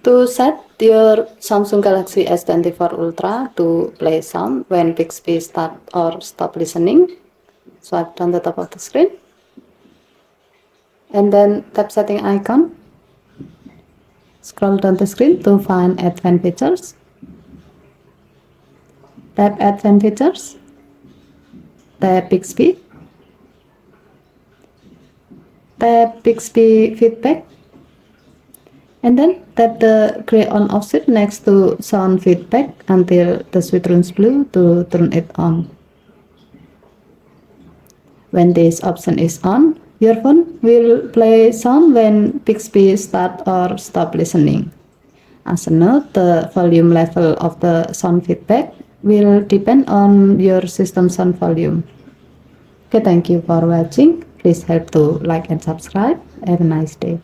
To set your Samsung Galaxy S24 Ultra to play sound when Bixby start or stop listening, swipe down the top of the screen and then tap setting icon. Scroll down the screen to find advanced features. Tap advanced features. Tap Bixby. Tap Bixby feedback. And then tap the gray on off switch next to sound feedback until the switch turns blue to turn it on. When this option is on, your phone will play sound when Bixby start or stop listening. As a note, the volume level of the sound feedback will depend on your system sound volume. Okay, thank you for watching. Please help to like and subscribe. Have a nice day.